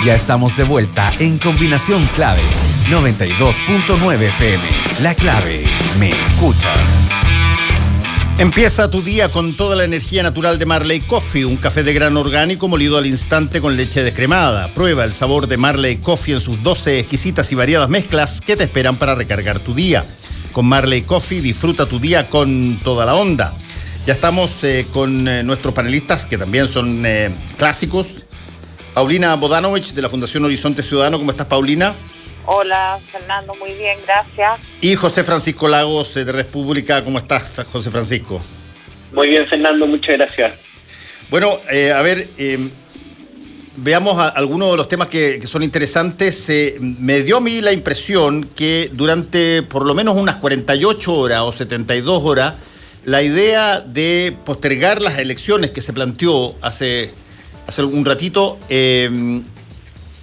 Ya estamos de vuelta en Combinación Clave 92.9 FM. La Clave me escucha. Empieza tu día con toda la energía natural de Marley Coffee, un café de grano orgánico molido al instante con leche descremada. Prueba el sabor de Marley Coffee en sus 12 exquisitas y variadas mezclas que te esperan para recargar tu día. Con Marley Coffee disfruta tu día con toda la onda. Ya estamos con nuestros panelistas que también son clásicos. Paulina Bodanovich de la Fundación Horizonte Ciudadano. ¿Cómo estás, Paulina? Hola, Fernando, muy bien, gracias. Y José Francisco Lagos de República. ¿Cómo estás, José Francisco? Muy bien, Fernando, muchas gracias. Bueno, veamos algunos de los temas que son interesantes. Me dio a mí la impresión que durante por lo menos unas 48 horas o 72 horas, la idea de postergar las elecciones que se planteó hace un ratito,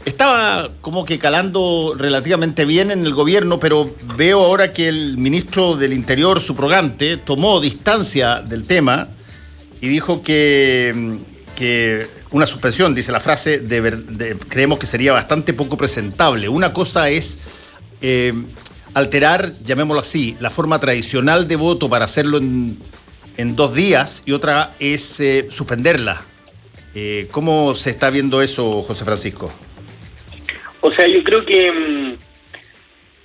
estaba como que calando relativamente bien en el gobierno, pero veo ahora que el ministro del Interior, subrogante, tomó distancia del tema y dijo que una suspensión, dice la frase, creemos que sería bastante poco presentable. Una cosa es alterar, llamémoslo así, la forma tradicional de voto para hacerlo en 2 días y otra es suspenderla. ¿Cómo se está viendo eso, José Francisco? O sea, yo creo que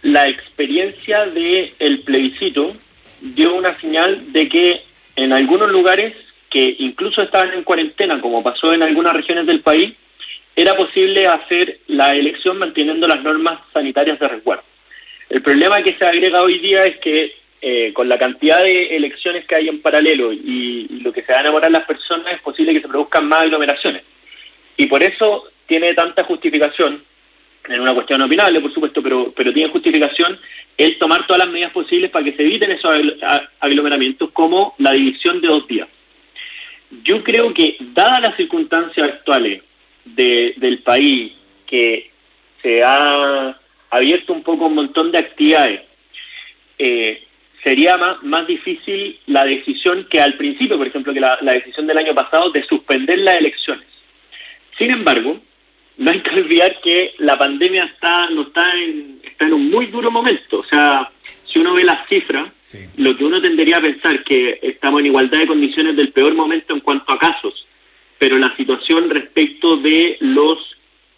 la experiencia del plebiscito dio una señal de que en algunos lugares que incluso estaban en cuarentena, como pasó en algunas regiones del país, era posible hacer la elección manteniendo las normas sanitarias de resguardo. El problema que se agrega hoy día es que con la cantidad de elecciones que hay en paralelo y lo que se van a demorar las personas, es posible que se produzcan más aglomeraciones. Y por eso tiene tanta justificación, en una cuestión opinable, por supuesto, pero tiene justificación el tomar todas las medidas posibles para que se eviten esos aglomeramientos, como la división de 2 días. Yo creo que, dadas las circunstancias actuales del país, que se ha abierto un poco un montón de actividades, sería más difícil la decisión que al principio, por ejemplo, que la decisión del año pasado de suspender las elecciones. Sin embargo, no hay que olvidar que la pandemia está en un muy duro momento. O sea, si uno ve las cifras, sí, lo que uno tendería a pensar que estamos en igualdad de condiciones del peor momento en cuanto a casos, pero la situación respecto de los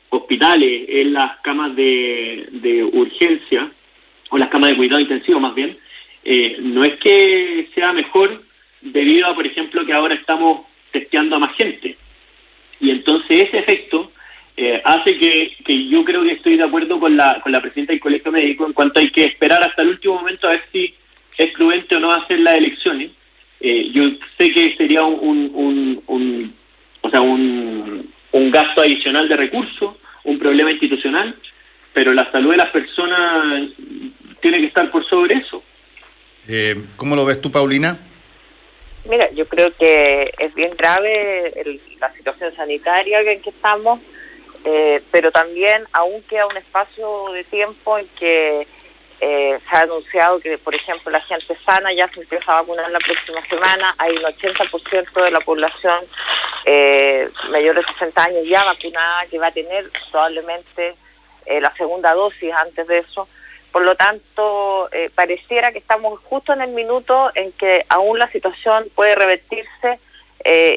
hospitales, en las camas de urgencia, o las camas de cuidado intensivo más bien, no es que sea mejor debido a, por ejemplo, que ahora estamos testeando a más gente. Y entonces ese efecto hace que yo creo que estoy de acuerdo con la presidenta del Colegio Médico en cuanto hay que esperar hasta el último momento a ver si es prudente o no hacer las elecciones. Yo sé que sería un gasto adicional de recursos, un problema institucional, pero la salud de las personas tiene que estar por sobre eso. ¿Cómo lo ves tú, Paulina? Mira, yo creo que es bien grave la situación sanitaria en que estamos, pero también aún queda un espacio de tiempo en que se ha anunciado que, por ejemplo, la gente sana ya se empieza a vacunar la próxima semana. Hay un 80% de la población mayor de 60 años ya vacunada, que va a tener probablemente la segunda dosis antes de eso. Por lo tanto, pareciera que estamos justo en el minuto en que aún la situación puede revertirse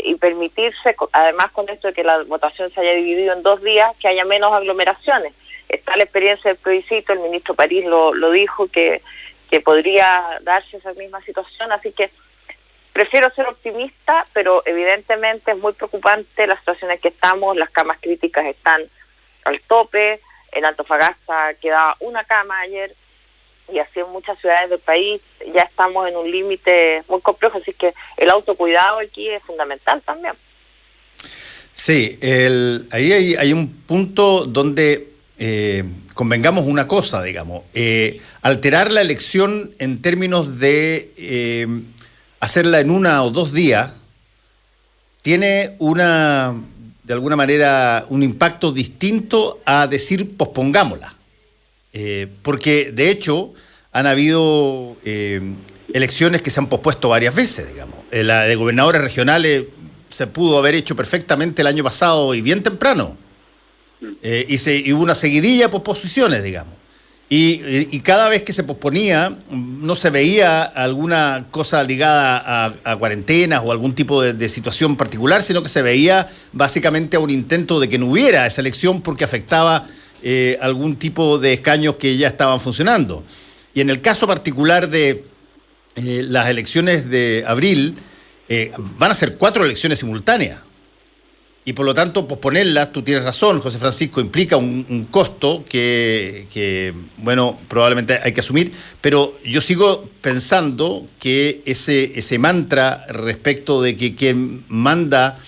y permitirse, además con esto de que la votación se haya dividido en 2 días, que haya menos aglomeraciones. Está la experiencia del plebiscito, el ministro París lo dijo, que podría darse esa misma situación, así que prefiero ser optimista, pero evidentemente es muy preocupante la situación en que estamos. Las camas críticas están al tope. En Antofagasta quedaba una cama ayer, y así en muchas ciudades del país ya estamos en un límite muy complejo, así que el autocuidado aquí es fundamental también. Sí, ahí hay un punto donde convengamos una cosa, digamos, alterar la elección en términos de hacerla en 1 o 2 días tiene de alguna manera un impacto distinto a decir pospongámosla. Porque de hecho han habido elecciones que se han pospuesto varias veces, digamos. La de gobernadores regionales se pudo haber hecho perfectamente el año pasado y bien temprano. Y hubo una seguidilla de posposiciones, digamos. Y cada vez que se posponía, no se veía alguna cosa ligada a cuarentenas o algún tipo de situación particular, sino que se veía básicamente a un intento de que no hubiera esa elección porque afectaba algún tipo de escaños que ya estaban funcionando. Y en el caso particular de las elecciones de abril, van a ser 4 elecciones simultáneas. Y por lo tanto, posponerlas, tú tienes razón, José Francisco, implica un costo que, bueno, probablemente hay que asumir, pero yo sigo pensando que ese mantra respecto de que quien manda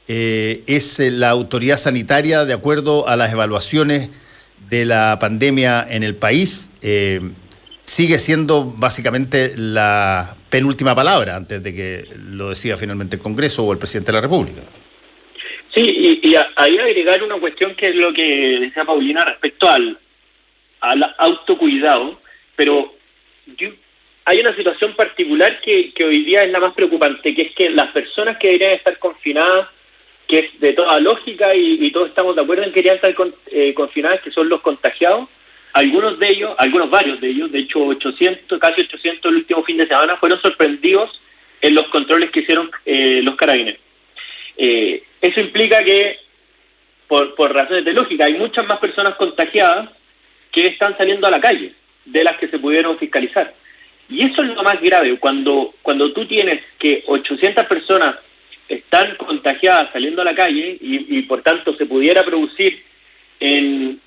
es la autoridad sanitaria de acuerdo a las evaluaciones de la pandemia en el país, sigue siendo básicamente la penúltima palabra antes de que lo decida finalmente el Congreso o el presidente de la República. Sí, y ahí agregar una cuestión que es lo que decía Paulina respecto al autocuidado, pero hay una situación particular que hoy día es la más preocupante, que es que las personas que deberían estar confinadas, que es de toda lógica y todos estamos de acuerdo en que deberían estar confinadas, que son los contagiados, varios de ellos, de hecho casi 800 el último fin de semana, fueron sorprendidos en los controles que hicieron los carabineros. Eso implica que, por razones de lógica, hay muchas más personas contagiadas que están saliendo a la calle, de las que se pudieron fiscalizar. Y eso es lo más grave, cuando tú tienes que 800 personas están contagiadas saliendo a la calle y por tanto se pudiera producir en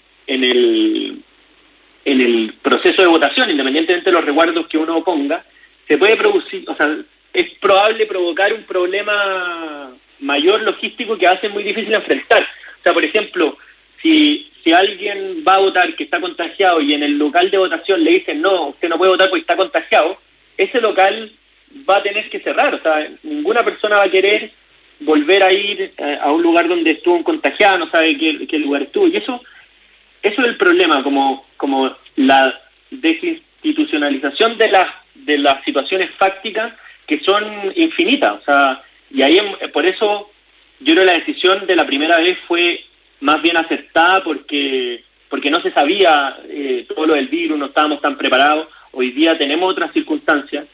el proceso de votación, independientemente de los resguardos que uno ponga, se puede producir, o sea, es probable provocar un problema mayor logístico que hace muy difícil enfrentar. O sea, por ejemplo, si alguien va a votar que está contagiado y en el local de votación le dicen no, usted no puede votar porque está contagiado, ese local va a tener que cerrar. O sea, ninguna persona va a querer volver a ir a un lugar donde estuvo un contagiado, no sabe qué lugar estuvo. Y eso es el problema, como la desinstitucionalización de las situaciones fácticas que son infinitas. O sea, y ahí por eso yo creo que la decisión de la primera vez fue más bien acertada porque no se sabía todo lo del virus, no estábamos tan preparados. Hoy día tenemos otras circunstancias,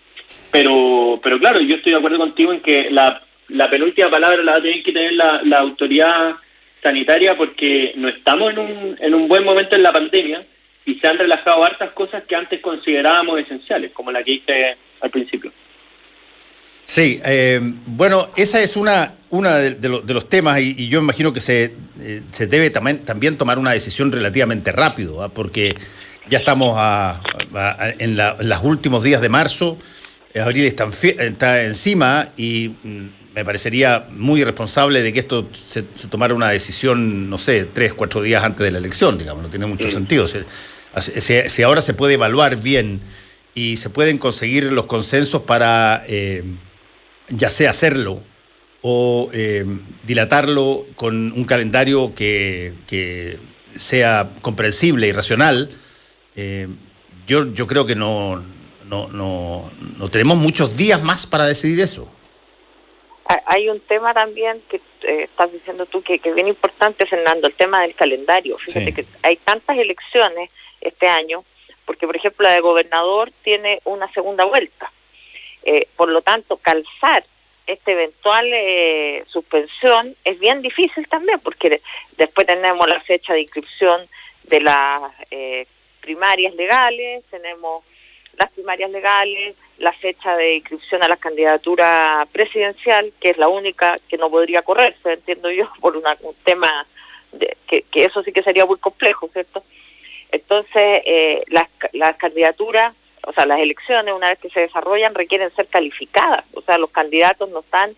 pero claro, yo estoy de acuerdo contigo en que la penúltima palabra la va a tener que tener la autoridad sanitaria, porque no estamos en un buen momento en la pandemia y se han relajado hartas cosas que antes considerábamos esenciales, como la que hice al principio. Sí, bueno, esa es una de los temas y yo imagino que se debe también tomar una decisión relativamente rápido, ¿eh? Porque ya estamos en los últimos días de marzo, abril está encima y me parecería muy irresponsable de que esto se tomara una decisión, no sé, 3-4 días antes de la elección, digamos, no tiene mucho sentido. Si ahora se puede evaluar bien y se pueden conseguir los consensos para ya sea hacerlo o dilatarlo con un calendario que sea comprensible y racional, yo creo que no tenemos muchos días más para decidir eso. Hay un tema también que estás diciendo tú que es bien importante, Fernando, el tema del calendario. Fíjate que hay tantas elecciones este año, porque por ejemplo la de gobernador tiene una segunda vuelta. Por lo tanto, calzar esta eventual suspensión es bien difícil también, porque después tenemos la fecha de inscripción de las primarias legales, tenemos las primarias legales, la fecha de inscripción a la candidatura presidencial, que es la única que no podría correrse, entiendo yo, por un tema que eso sí que sería muy complejo, ¿cierto? Entonces, las candidaturas, o sea, las elecciones, una vez que se desarrollan, requieren ser calificadas. O sea, los candidatos no están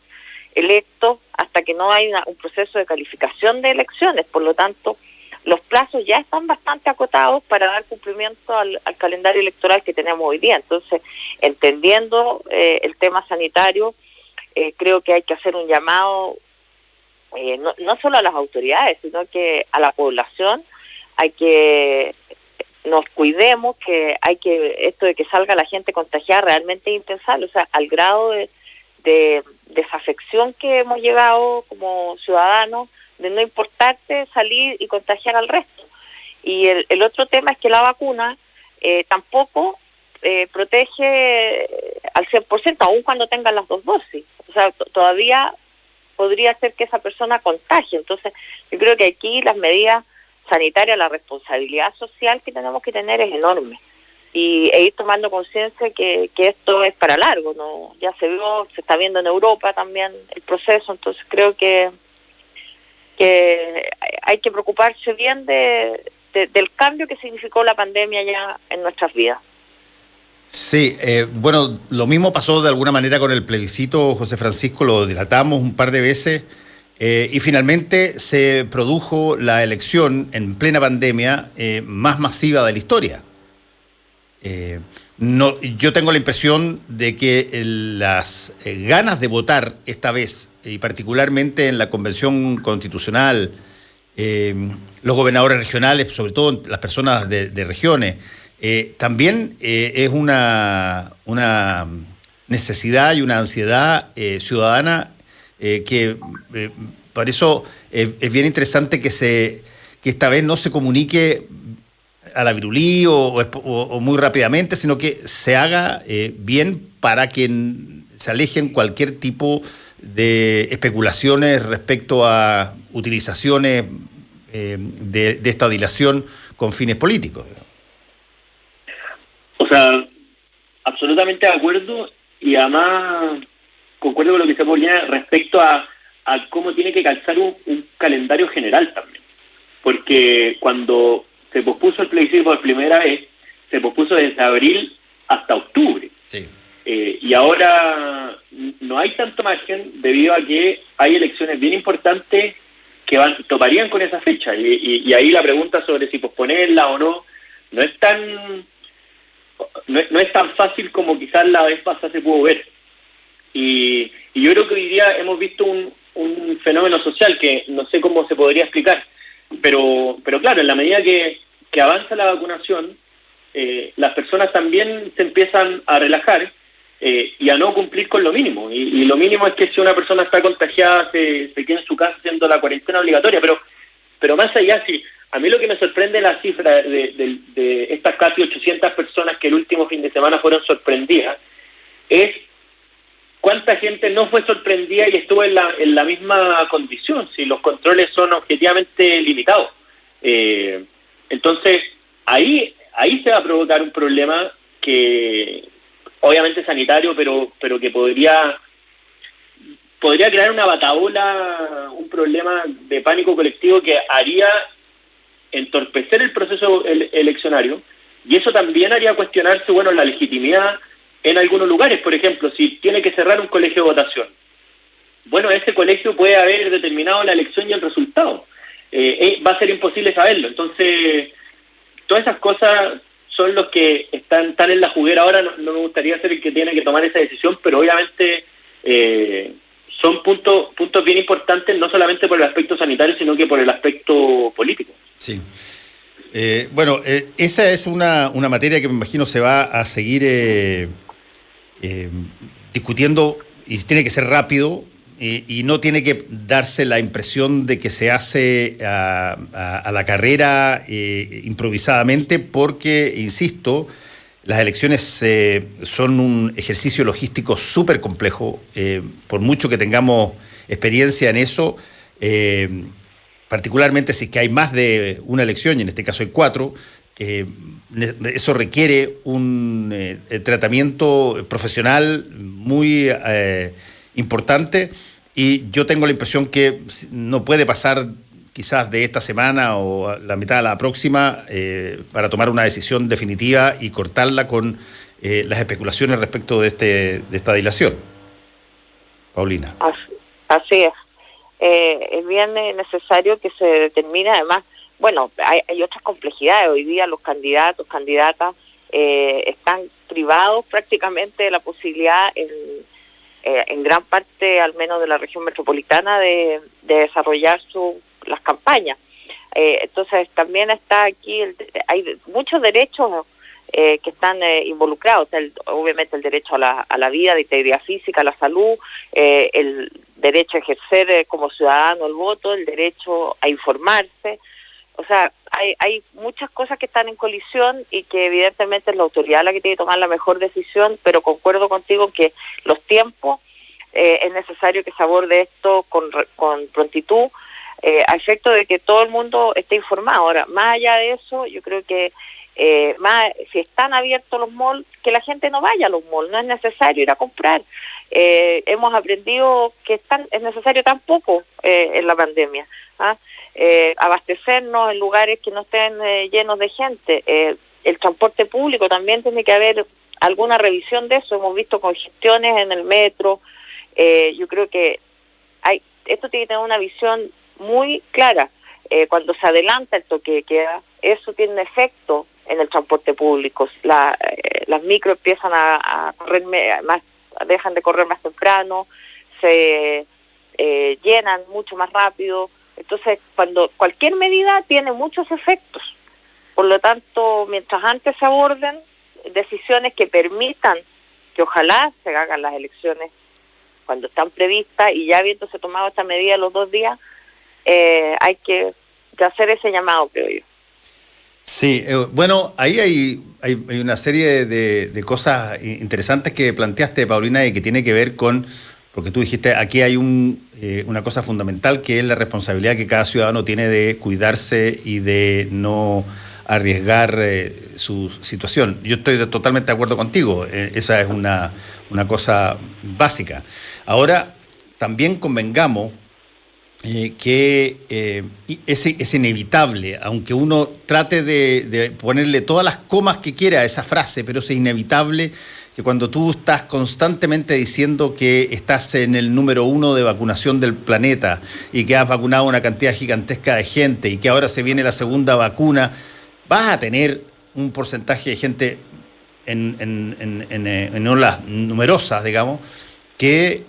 electos hasta que no hay un proceso de calificación de elecciones. Por lo tanto, los plazos ya están bastante acotados para dar cumplimiento al calendario electoral que tenemos hoy día. Entonces, entendiendo el tema sanitario, creo que hay que hacer un llamado no solo a las autoridades, sino que a la población. Hay que nos cuidemos, que hay que esto de que salga la gente contagiada realmente es impensable. O sea, al grado de desafección que hemos llegado como ciudadanos de no importarte salir y contagiar al resto. Y el otro tema es que la vacuna tampoco protege al 100%, aun cuando tengan las 2 dosis. O sea, todavía podría ser que esa persona contagie. Entonces, yo creo que aquí las medidas sanitarias, la responsabilidad social que tenemos que tener es enorme. E ir tomando conciencia que esto es para largo, ¿no? Ya se vio, se está viendo en Europa también el proceso, entonces creo que hay que preocuparse bien del cambio que significó la pandemia ya en nuestras vidas. Sí, bueno, lo mismo pasó de alguna manera con el plebiscito, José Francisco, lo dilatamos un par de veces y finalmente se produjo la elección en plena pandemia más masiva de la historia. No, yo tengo la impresión de que las ganas de votar esta vez, y particularmente en la Convención Constitucional, los gobernadores regionales, sobre todo las personas de regiones, también es una necesidad y una ansiedad ciudadana que por eso es bien interesante que esta vez no se comunique a la virulí o muy rápidamente, sino que se haga bien para que se alejen cualquier tipo de especulaciones respecto a utilizaciones de esta dilación con fines políticos. O sea, absolutamente de acuerdo, y además concuerdo con lo que se ponía respecto a cómo tiene que calzar un calendario general también. Porque cuando se pospuso el plebiscito por primera vez, se pospuso desde abril hasta octubre. Sí. Y ahora no hay tanto margen debido a que hay elecciones bien importantes que toparían con esa fecha. Y ahí la pregunta sobre si posponerla o no es tan fácil como quizás la vez pasada se pudo ver. Y yo creo que hoy día hemos visto un fenómeno social que no sé cómo se podría explicar, pero claro, en la medida que avanza la vacunación, las personas también se empiezan a relajar y a no cumplir con lo mínimo. Y lo mínimo es que si una persona está contagiada se quede en su casa haciendo la cuarentena obligatoria. Pero más allá, sí, a mí lo que me sorprende la cifra de estas casi 800 personas que el último fin de semana fueron sorprendidas es cuánta gente no fue sorprendida y estuvo en la misma condición, si los controles son objetivamente limitados. Entonces, ahí se va a provocar un problema que obviamente sanitario, pero que podría crear una batahola, un problema de pánico colectivo que haría entorpecer el proceso eleccionario, y eso también haría cuestionarse, bueno, la legitimidad en algunos lugares. Por ejemplo, si tiene que cerrar un colegio de votación, bueno, ese colegio puede haber determinado la elección y el resultado. Va a ser imposible saberlo. Entonces, todas esas cosas son los que están en la juguera ahora. No me gustaría ser el que tiene que tomar esa decisión, pero obviamente son puntos bien importantes, no solamente por el aspecto sanitario, sino que por el aspecto político. Sí. Bueno, esa es una materia que me imagino se va a seguir discutiendo, y tiene que ser rápido, y no tiene que darse la impresión de que se hace a la carrera improvisadamente, porque, insisto, las elecciones son un ejercicio logístico súper complejo, por mucho que tengamos experiencia en eso, particularmente si es que hay más de una elección, y en este caso hay 4, eso requiere un tratamiento profesional muy importante, y yo tengo la impresión que no puede pasar quizás de esta semana o la mitad de la próxima para tomar una decisión definitiva y cortarla con las especulaciones respecto de esta dilación. Paulina. Así es. Es bien necesario que se determine, además, bueno, hay otras complejidades. Hoy día los candidatos, candidatas están privados prácticamente de la posibilidad en gran parte, al menos de la región metropolitana, de desarrollar las campañas. Entonces también está aquí, hay muchos derechos que están involucrados. Obviamente el derecho a la vida, de integridad física, a la salud, el derecho a ejercer como ciudadano el voto, el derecho a informarse. O sea, hay muchas cosas que están en colisión y que evidentemente es la autoridad la que tiene que tomar la mejor decisión, pero concuerdo contigo que los tiempos, es necesario que se aborde esto con prontitud, a efecto de que todo el mundo esté informado. Ahora, más allá de eso, yo creo que si están abiertos los malls, que la gente no vaya a los malls, no es necesario ir a comprar. Hemos aprendido que es necesario tan poco en la pandemia, abastecernos en lugares que no estén llenos de gente. El transporte público también tiene que haber alguna revisión de eso. Hemos visto congestiones en el metro. Yo creo que esto tiene que tener una visión muy clara. Cuando se adelanta el toque de queda, eso tiene un efecto en el transporte público. Las micro empiezan a correr más, dejan de correr más temprano, se llenan mucho más rápido. Entonces, cuando cualquier medida tiene muchos efectos. Por lo tanto, mientras antes se aborden decisiones que permitan que ojalá se hagan las elecciones cuando están previstas, y ya habiéndose tomado esta medida los 2 días, hay que hacer ese llamado, creo yo. Sí, bueno, ahí hay una serie de cosas interesantes que planteaste, Paulina, y que tiene que ver con, porque tú dijiste, aquí hay una cosa fundamental, que es la responsabilidad que cada ciudadano tiene de cuidarse y de no arriesgar su situación. Yo estoy totalmente de acuerdo contigo, esa es una cosa básica. Ahora, también convengamos que es inevitable, aunque uno trate de ponerle todas las comas que quiera a esa frase, pero es inevitable que cuando tú estás constantemente diciendo que estás en el número 1 de vacunación del planeta y que has vacunado una cantidad gigantesca de gente y que ahora se viene la segunda vacuna, vas a tener un porcentaje de gente en olas numerosas, digamos, que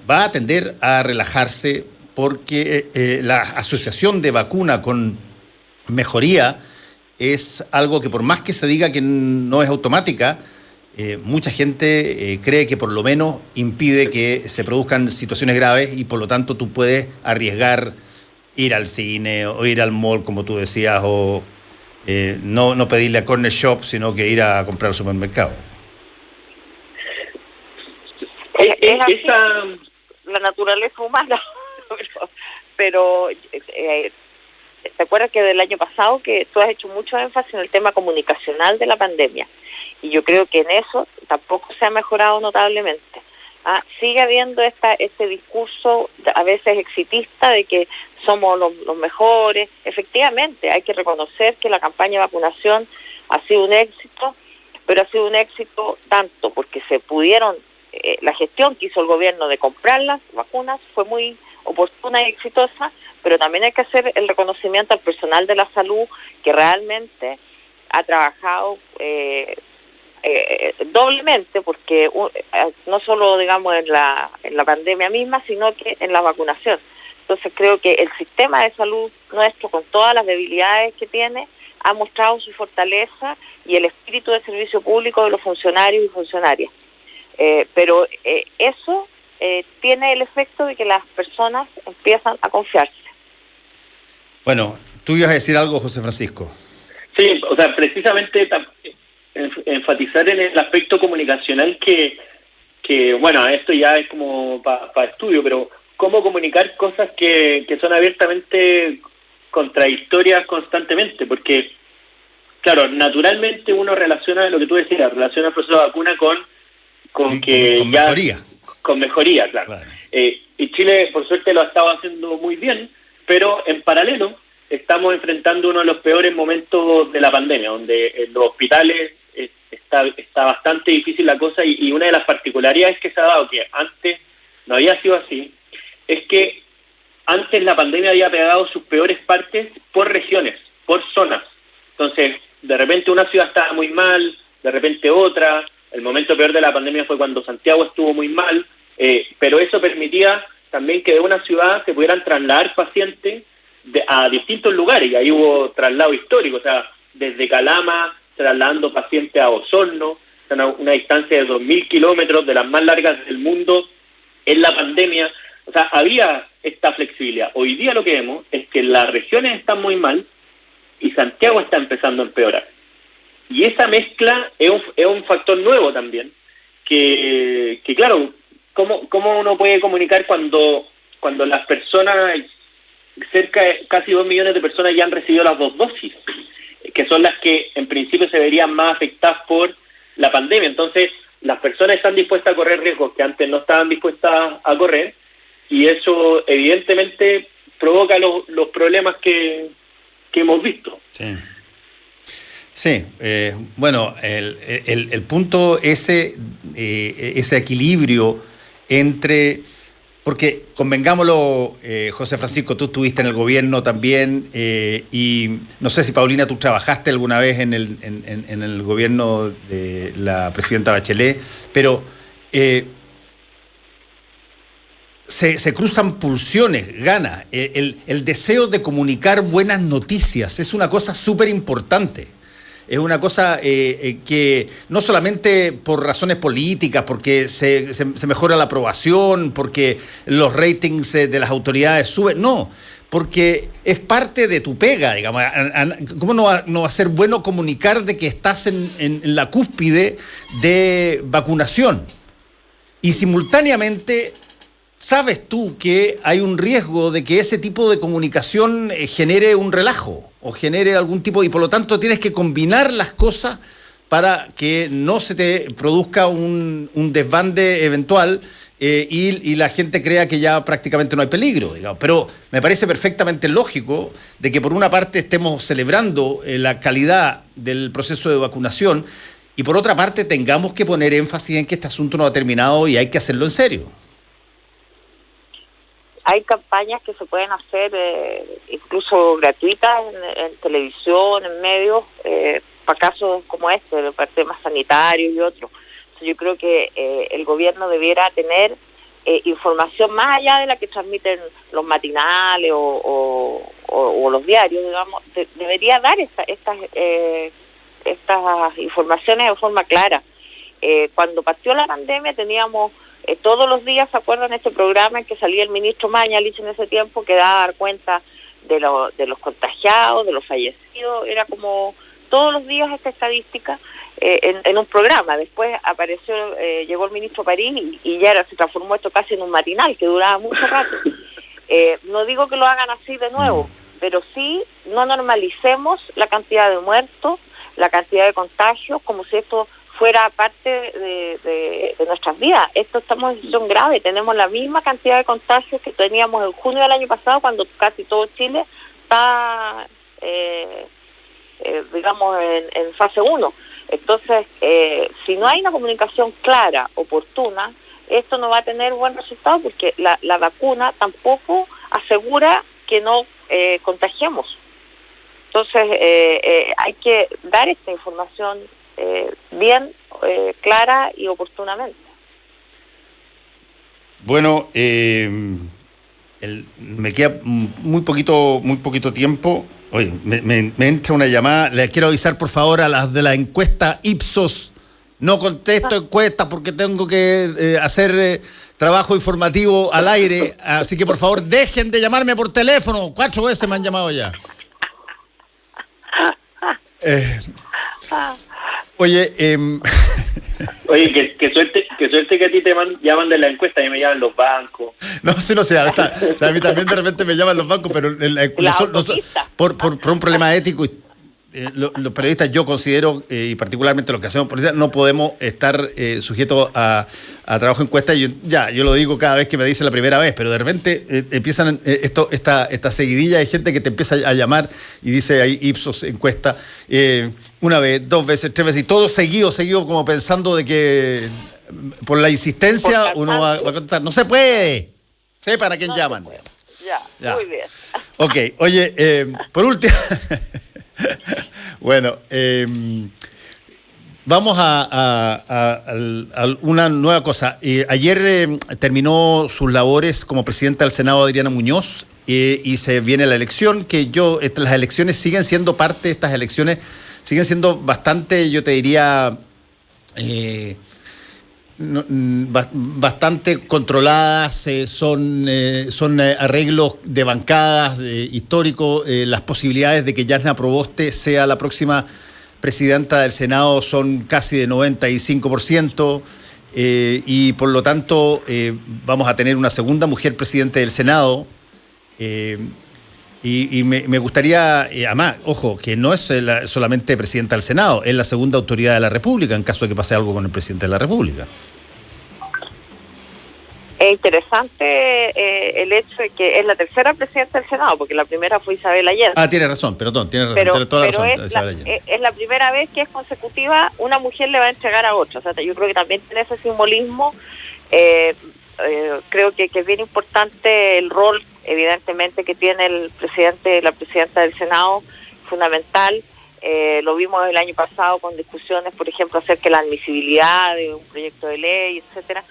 va a tender a relajarse, porque la asociación de vacuna con mejoría es algo que, por más que se diga que no es automática, mucha gente cree que por lo menos impide que se produzcan situaciones graves, y por lo tanto tú puedes arriesgar ir al cine o ir al mall, como tú decías, o no pedirle a corner shop, sino que ir a comprar al supermercado. Es así, la naturaleza humana. Pero ¿te acuerdas que del año pasado que tú has hecho mucho énfasis en el tema comunicacional de la pandemia? Y yo creo que en eso tampoco se ha mejorado notablemente. Sigue habiendo este discurso a veces exitista de que somos los mejores. Efectivamente, hay que reconocer que la campaña de vacunación ha sido un éxito, pero ha sido un éxito tanto porque se pudieron, la gestión que hizo el gobierno de comprar las vacunas fue muy oportuna y exitosa, pero también hay que hacer el reconocimiento al personal de la salud, que realmente ha trabajado doblemente, porque no solo, digamos, en la pandemia misma, sino que en la vacunación. Entonces creo que el sistema de salud nuestro, con todas las debilidades que tiene, ha mostrado su fortaleza y el espíritu de servicio público de los funcionarios y funcionarias. Pero eso tiene el efecto de que las personas empiezan a confiarse. Bueno, tú ibas a decir algo, José Francisco. Sí, o sea, precisamente enfatizar en el aspecto comunicacional que bueno, esto ya es como para estudio, pero cómo comunicar cosas que son abiertamente contradictorias constantemente, porque, claro, naturalmente uno relaciona lo que tú decías, relaciona el proceso de vacuna con mejoría. Con mejoría, claro. Y Chile, por suerte, lo ha estado haciendo muy bien, pero en paralelo estamos enfrentando uno de los peores momentos de la pandemia, donde en los hospitales está bastante difícil la cosa, y una de las particularidades que se ha dado, que antes no había sido así, es que antes la pandemia había pegado sus peores partes por regiones, por zonas. Entonces, de repente una ciudad estaba muy mal, de repente otra. El momento peor de la pandemia fue cuando Santiago estuvo muy mal, pero eso permitía también que de una ciudad se pudieran trasladar pacientes a distintos lugares, y ahí hubo traslado histórico, o sea, desde Calama, trasladando pacientes a Osorno, una distancia de 2.000 kilómetros, de las más largas del mundo, en la pandemia, O sea, había esta flexibilidad. Hoy día lo que vemos es que las regiones están muy mal y Santiago está empezando a empeorar. Y esa mezcla es un factor nuevo también, que claro, ¿cómo uno puede comunicar cuando las personas, cerca de casi 2 millones de personas ya han recibido las 2 dosis, que son las que en principio se verían más afectadas por la pandemia? Entonces, las personas están dispuestas a correr riesgos que antes no estaban dispuestas a correr, y eso evidentemente provoca los problemas que hemos visto. Sí, bueno, el punto ese equilibrio entre, porque convengámoslo, José Francisco, tú estuviste en el gobierno también, y no sé si, Paulina, tú trabajaste alguna vez en el gobierno de la presidenta Bachelet, pero se cruzan pulsiones, ganas. El deseo de comunicar buenas noticias es una cosa súper importante. Es una cosa que no solamente por razones políticas, porque se mejora la aprobación, porque los ratings de las autoridades suben, no, porque es parte de tu pega, digamos. ¿Cómo no va a ser bueno comunicar de que estás en la cúspide de vacunación? Y simultáneamente, ¿sabes tú que hay un riesgo de que ese tipo de comunicación genere un relajo o genere algún tipo, y por lo tanto tienes que combinar las cosas para que no se te produzca un desbande eventual y la gente crea que ya prácticamente no hay peligro, digamos? Pero me parece perfectamente lógico de que por una parte estemos celebrando la calidad del proceso de vacunación y por otra parte tengamos que poner énfasis en que este asunto no ha terminado y hay que hacerlo en serio. Hay campañas que se pueden hacer incluso gratuitas en televisión, en medios, para casos como este, para temas sanitarios y otros. Entonces, yo creo que el gobierno debiera tener información más allá de la que transmiten los matinales o los diarios, digamos. Debería dar estas informaciones de forma clara. Cuando partió la pandemia teníamos todos los días, ¿se acuerdan? Este programa en que salía el ministro Mañalich en ese tiempo, que daba a dar cuenta de los contagiados, de los fallecidos. Era como todos los días esta estadística en un programa. Después llegó el ministro París y ya se transformó esto casi en un matinal que duraba mucho rato. No digo que lo hagan así de nuevo, pero sí no normalicemos la cantidad de muertos, la cantidad de contagios, como si esto fuera parte de nuestras vidas. Estamos en situación grave. Tenemos la misma cantidad de contagios que teníamos en junio del año pasado, cuando casi todo Chile está, digamos, en fase 1. Entonces, si no hay una comunicación clara, oportuna, esto no va a tener buen resultado, porque la vacuna tampoco asegura que no contagiemos. Entonces, hay que dar esta información bien clara y oportunamente. Bueno, me queda muy poquito tiempo. Oye, me entra una llamada. Les quiero avisar, por favor, a las de la encuesta Ipsos. No contesto encuestas porque tengo que hacer trabajo informativo al aire. Así que, por favor, dejen de llamarme por teléfono. 4 veces me han llamado ya. Oye, Oye, qué suerte que a ti te llaman de la encuesta, y me llaman los bancos. No sé, o sea, a mí también de repente me llaman los bancos, pero por un problema ético, los periodistas, yo considero, y particularmente los que hacemos política, no podemos estar sujetos a trabajo en encuesta. Yo lo digo cada vez que me dicen la primera vez, pero de repente empiezan esta seguidilla de gente que te empieza a llamar y dice ahí Ipsos encuesta, una vez, 2 veces, 3 veces, y todo seguido, como pensando de que por la insistencia uno va a contestar. No se puede. Sé para quién llaman. Ya, muy bien. Ok, oye, por último, bueno, vamos a una nueva cosa. Ayer terminó sus labores como presidenta del Senado Adriana Muñoz, y se viene la elección, las elecciones siguen siendo parte, estas elecciones siguen siendo bastante, yo te diría, bastante controladas, son arreglos de bancadas históricos. Las posibilidades de que Jasna Proboste sea la próxima presidenta del Senado son casi de 95%, y por lo tanto vamos a tener una segunda mujer presidente del Senado. Y me gustaría, además, ojo, que no es solamente presidenta del Senado, es la segunda autoridad de la República en caso de que pase algo con el presidente de la República. Es interesante el hecho de que es la tercera presidenta del Senado, porque la primera fue Isabel Allende. Tiene razón, tiene toda la razón. Es la primera vez que es consecutiva, una mujer le va a entregar a otra. O sea, yo creo que también tiene ese simbolismo. Creo que es bien importante el rol, evidentemente, que tiene el presidente y la presidenta del Senado, fundamental. Lo vimos el año pasado con discusiones, por ejemplo, acerca de la admisibilidad de un proyecto de ley, etcétera.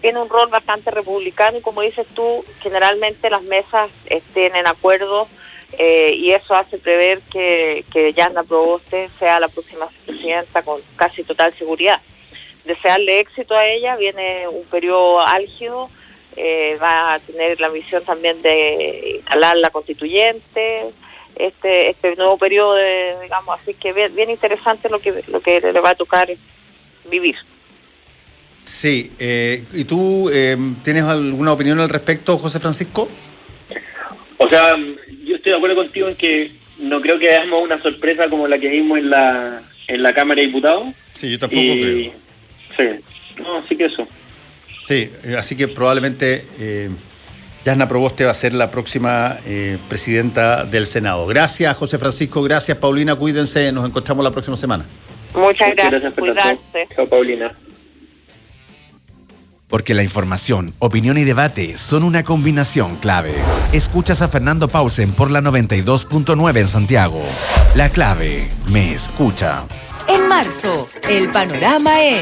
Tiene un rol bastante republicano y, como dices tú, generalmente las mesas tienen acuerdos, y eso hace prever que Jasna Proboste sea la próxima presidenta con casi total seguridad. Desearle éxito a ella, viene un periodo álgido, va a tener la misión también de instalar la constituyente, este nuevo periodo, digamos, así que bien interesante lo que le va a tocar vivir. Sí, ¿y tú tienes alguna opinión al respecto, José Francisco? O sea, yo estoy de acuerdo contigo en que no creo que hagamos una sorpresa como la que vimos en la Cámara de Diputados. Sí, yo tampoco creo. Sí, no, así que eso. Sí, así que probablemente Jasna Proboste va a ser la próxima presidenta del Senado. Gracias, José Francisco, gracias, Paulina, cuídense, nos encontramos la próxima semana. Muchas gracias, cuidarse. Chao, Paulina. Porque la información, opinión y debate son una combinación clave. Escuchas a Fernando Paulsen por la 92.9 en Santiago. La Clave me escucha. En marzo, el panorama es